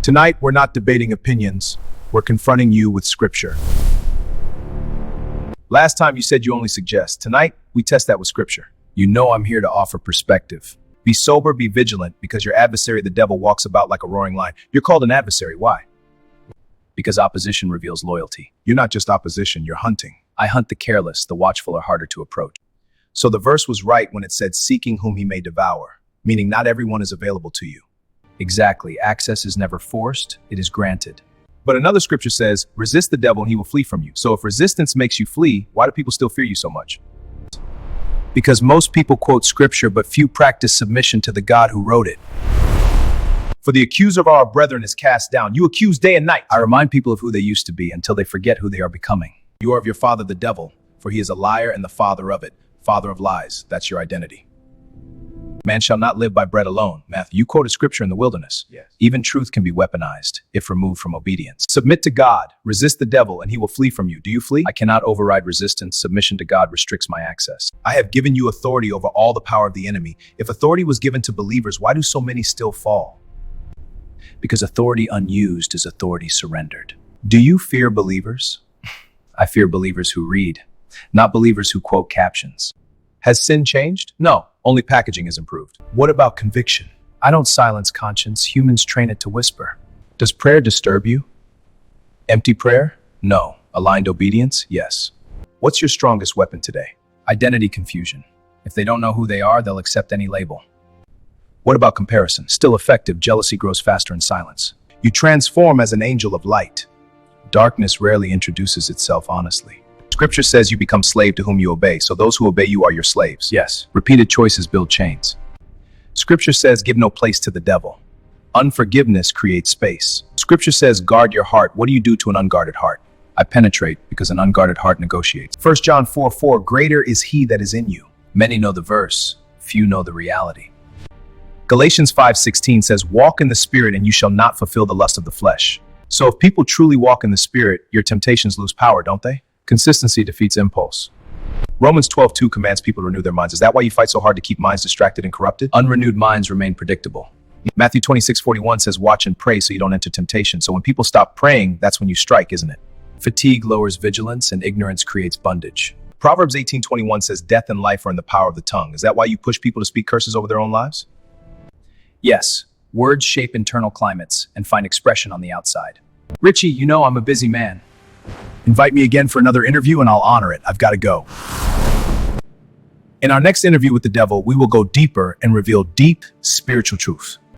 Tonight, we're not debating opinions. We're confronting you with scripture. Last time you said you only suggest. Tonight, we test that with scripture. You know I'm here to offer perspective. Be sober, be vigilant, because your adversary, the devil, walks about like a roaring lion. You're called an adversary. Why? Because opposition reveals loyalty. You're not just opposition, you're hunting. I hunt the careless, the watchful are harder to approach. So the verse was right when it said, seeking whom he may devour, meaning not everyone is available to you. Exactly. Access is never forced, it is granted. But another scripture says, resist the devil and he will flee from you. So if resistance makes you flee, why do people still fear you so much? Because most people quote scripture, but few practice submission to the God who wrote it. For the accuser of our brethren is cast down. You accuse day and night. I remind people of who they used to be until they forget who they are becoming. You are of your father the devil, for he is a liar and the father of it. Father of lies, that's your identity. Man shall not live by bread alone. Matthew, you quoted scripture in the wilderness. Yes. Even truth can be weaponized if removed from obedience. Submit to God, resist the devil, and he will flee from you. Do you flee? I cannot override resistance. Submission to God restricts my access. I have given you authority over all the power of the enemy. If authority was given to believers, why do so many still fall? Because authority unused is authority surrendered. Do you fear believers? I fear believers who read, not believers who quote captions. Has sin changed? No, only packaging has improved. What about conviction? I don't silence conscience. Humans train it to whisper. Does prayer disturb you? Empty prayer? No. Aligned obedience? Yes. What's your strongest weapon today? Identity confusion. If they don't know who they are, they'll accept any label. What about comparison? Still effective. Jealousy grows faster in silence. You transform as an angel of light. Darkness rarely introduces itself honestly. Scripture says you become slave to whom you obey, so those who obey you are your slaves. Yes, repeated choices build chains. Scripture says give no place to the devil. Unforgiveness creates space. Scripture says guard your heart. What do you do to an unguarded heart? I penetrate because an unguarded heart negotiates. 1 John 4:4, greater is he that is in you. Many know the verse, few know the reality. Galatians 5:16 says walk in the spirit and you shall not fulfill the lust of the flesh. So if people truly walk in the spirit, your temptations lose power, don't they? Consistency defeats impulse. Romans 12:2 commands people to renew their minds. Is that why you fight so hard to keep minds distracted and corrupted? Unrenewed minds remain predictable. Matthew 26:41 says watch and pray so you don't enter temptation. So when people stop praying, that's when you strike, isn't it? Fatigue lowers vigilance and ignorance creates bondage. Proverbs 18:21 says death and life are in the power of the tongue. Is that why you push people to speak curses over their own lives? Yes, words shape internal climates and find expression on the outside. Richie, you know I'm a busy man. Invite me again for another interview and I'll honor it. I've got to go. In our next interview with the devil, we will go deeper and reveal deep spiritual truth.